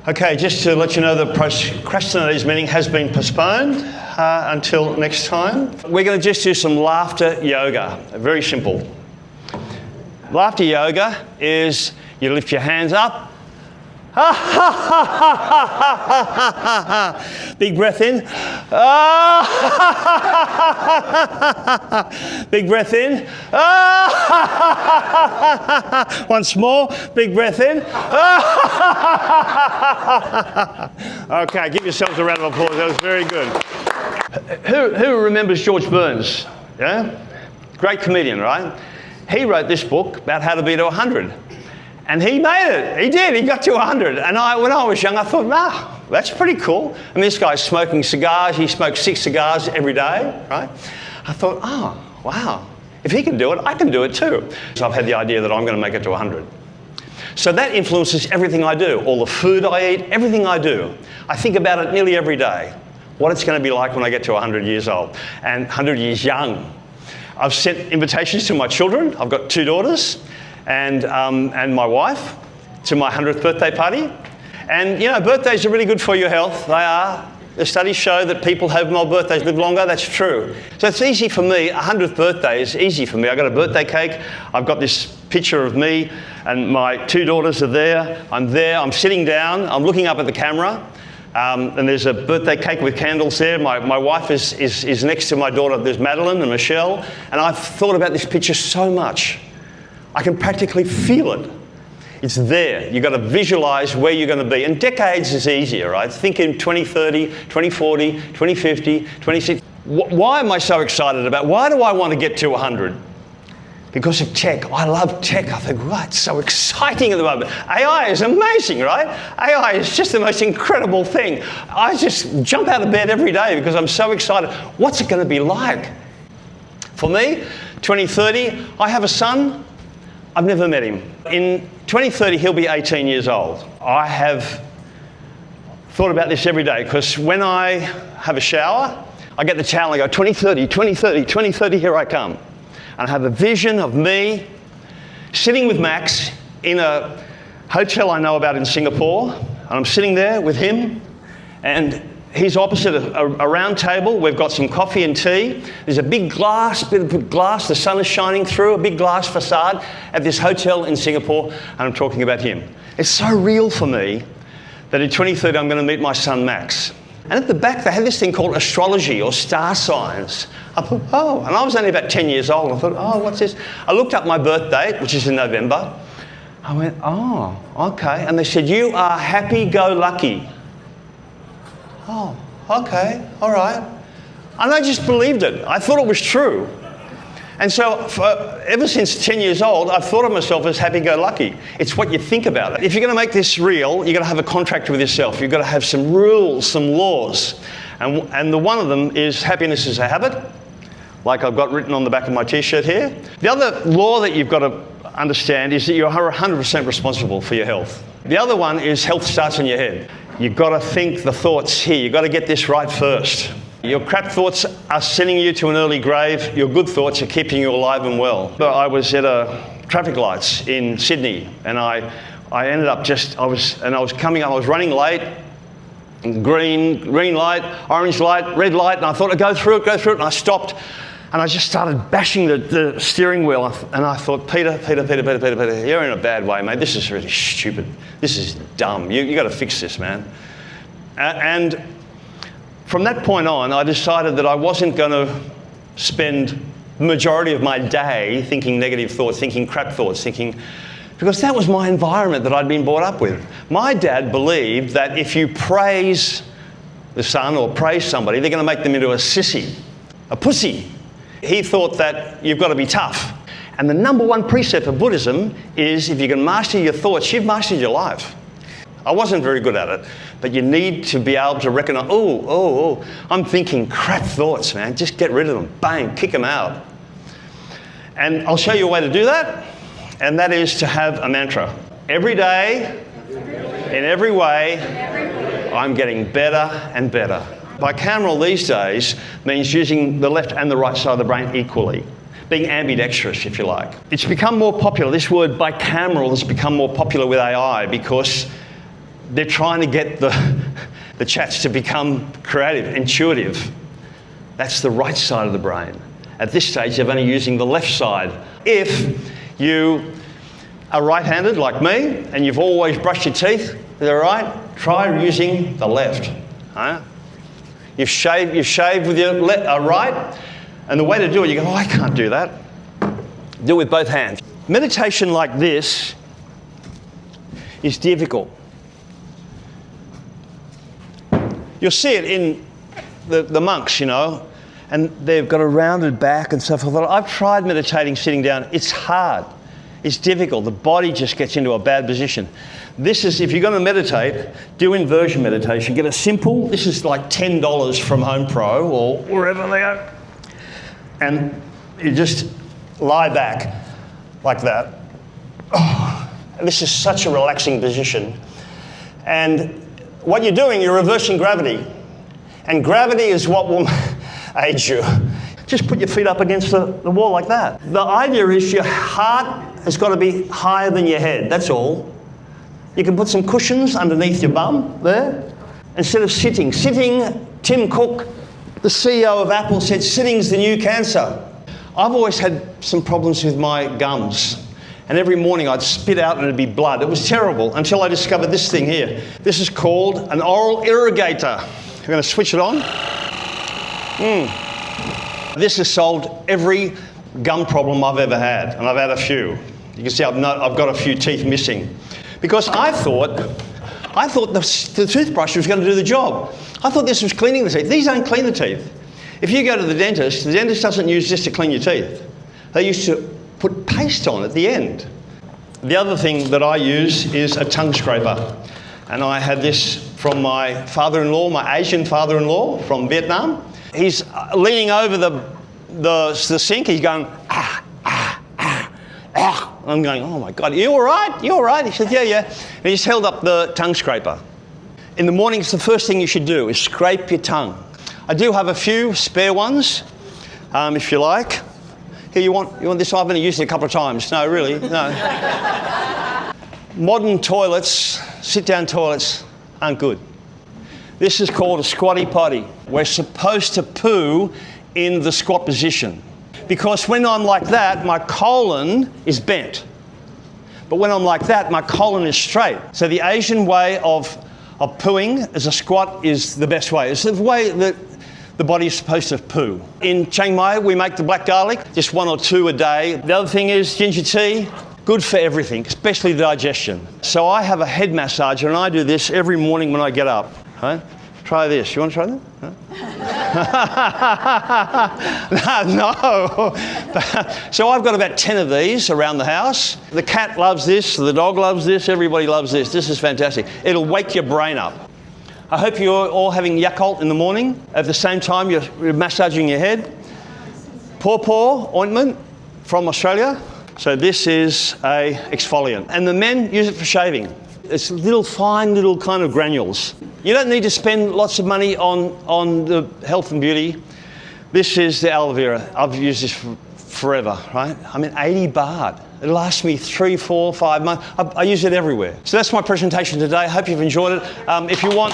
Okay, just to let you know, the procrastinators meeting has been postponed until next time. We're going to just do some laughter yoga. Very simple. Laughter yoga is you lift your hands up. Big breath in. Big breath in. Once more. Big breath in. Okay, give yourselves a round of applause. That was very good. Who remembers George Burns? Yeah? Great comedian, right? He wrote this book about how to be to 100. And he made it. He did. He got to 100. And when I was young, I thought, wow, that's pretty cool. And this guy's smoking cigars. He smokes 6 cigars every day, right? I thought, oh, wow. If he can do it, I can do it too. So I've had the idea that I'm going to make it to 100. So that influences everything I do. All the food I eat, everything I do. I think about it nearly every day. What it's going to be like when I get to 100 years old. And 100 years young. I've sent invitations to my children. I've got 2 daughters. And my wife to my 100th birthday party. And you know, birthdays are really good for your health. They are. The studies show that people who have more birthdays live longer. That's true. So it's easy for me. 100th birthday is easy for me. I've got a birthday cake. I've got this picture of me and my 2 daughters are there. I'm sitting down. I'm looking up at the camera. And there's a birthday cake with candles there. My wife is next to my daughter. There's Madeline and Michelle. And I've thought about this picture so much. I can practically feel it. It's there. You've got to visualize where you're going to be. And decades is easier, right? Think in 2030, 2040, 2050, 2060. Why am I so excited about? Why do I want to get to 100? Because of tech. I love tech. I think, wow, it's so exciting at the moment. AI is amazing, right? AI is just the most incredible thing. I just jump out of bed every day because I'm so excited. What's it going to be like? For me, 2030, I have a son. I've never met him. In 2030, he'll be 18 years old. I have thought about this every day because when I have a shower, I get the towel and I go, 2030, 2030, 2030, here I come. And I have a vision of me sitting with Max in a hotel I know about in Singapore. And I'm sitting there with him and he's opposite a round table. We've got some coffee and tea. There's a big bit of glass, the sun is shining through, a big glass facade at this hotel in Singapore, and I'm talking about him. It's so real for me that in 2030 I'm going to meet my son Max. And at the back they had this thing called astrology or star signs. I thought, oh, and I was only about 10 years old. I thought, oh, what's this? I looked up my birth date, which is in November. I went, oh, okay. And they said, you are happy-go-lucky. Oh, okay, all right. And I just believed it. I thought it was true. And so ever since 10 years old, I've thought of myself as happy-go-lucky. It's what you think about it. If you're going to make this real, you've got to have a contract with yourself. You've got to have some rules, some laws. And the one of them is happiness is a habit, like I've got written on the back of my T-shirt here. The other law that you've got to understand is that you are 100% responsible for your health. The other one is health starts in your head. You've got to think the thoughts here. You've got to get this right first. Your crap thoughts are sending you to an early grave. Your good thoughts are keeping you alive and well. But I was at traffic lights in Sydney, and I ended up I was coming up. I was running late. Green light, orange light, red light, and I thought I'd go through it, and I stopped, and I just started bashing the steering wheel, and I thought, Peter, you're in a bad way, mate. This is really stupid. This is dumb. You got to fix this, man. And from that point on, I decided that I wasn't going to spend the majority of my day thinking negative thoughts, thinking crap thoughts, because that was my environment that I'd been brought up with. My dad believed that if you praise the sun or praise somebody, they're going to make them into a sissy, a pussy. He thought that you've got to be tough. And the number one precept of Buddhism is if you can master your thoughts, you've mastered your life. I wasn't very good at it, but you need to be able to recognize, I'm thinking crap thoughts, man. Just get rid of them. Bang, kick them out. And I'll show you a way to do that, and that is to have a mantra. Every day, in every way, I'm getting better and better. Bicameral these days means using the left and the right side of the brain equally. Being ambidextrous, if you like. It's become more popular. This word bicameral has become more popular with AI because they're trying to get the chats to become creative, intuitive. That's the right side of the brain. At this stage, they're only using the left side. If you are right-handed like me, and you've always brushed your teeth with the right, try using the left. Right? You've shaved with your right, and the way to do it, you go, oh, I can't do that. Do it with both hands. Meditation like this is difficult. You'll see it in the monks, you know, and they've got a rounded back and so forth. I've tried meditating sitting down. It's hard. It's difficult. The body just gets into a bad position. This is, if you're going to meditate, do inversion meditation. Get a simple, this is like $10 from Home Pro or wherever they are. And you just lie back like that. Oh, this is such a relaxing position. And what you're doing, you're reversing gravity. And gravity is what will age you. Just put your feet up against the wall like that. The idea is your heart has got to be higher than your head, that's all. You can put some cushions underneath your bum there. Instead of sitting. Sitting, Tim Cook, the CEO of Apple, said sitting's the new cancer. I've always had some problems with my gums. And every morning I'd spit out and it'd be blood. It was terrible until I discovered this thing here. This is called an oral irrigator. I'm going to switch it on. This has solved every gum problem I've ever had, and I've had a few. You can see I've got a few teeth missing. Because I thought the toothbrush was going to do the job. I thought this was cleaning the teeth. These don't clean the teeth. If you go to the dentist doesn't use this to clean your teeth. They used to put paste on at the end. The other thing that I use is a tongue scraper. And I had this from my father-in-law, my Asian father-in-law from Vietnam. He's leaning over the sink. He's going, ah, ah, ah, ah. I'm going, oh my God, you all right? You all right? He said, yeah. And he just held up the tongue scraper. In the morning, it's the first thing you should do is scrape your tongue. I do have a few spare ones, if you like. Here, you want this? I've only used it a couple of times. No, really, no. Modern toilets, sit-down toilets, aren't good. This is called a squatty potty. We're supposed to poo in the squat position. Because when I'm like that, my colon is bent. But when I'm like that, my colon is straight. So the Asian way of pooing as a squat is the best way. It's the way that the body is supposed to poo. In Chiang Mai, we make the black garlic, just 1 or 2 a day. The other thing is ginger tea, good for everything, especially digestion. So I have a head massager and I do this every morning when I get up. Right? Try this. You want to try that? Huh? No. So I've got about 10 of these around the house. The cat loves this, the dog loves this, everybody loves this. This is fantastic. It'll wake your brain up. I hope you're all having Yakult in the morning. At the same time, you're massaging your head. Pawpaw ointment from Australia. So this is a exfoliant. And the men use it for shaving. It's fine little kind of granules. You don't need to spend lots of money on the health and beauty. This is the aloe vera. I've used this forever, right? I mean, 80 baht. It lasts me 3, 4, 5 months. I use it everywhere. So that's my presentation today. I hope you've enjoyed it. If you want...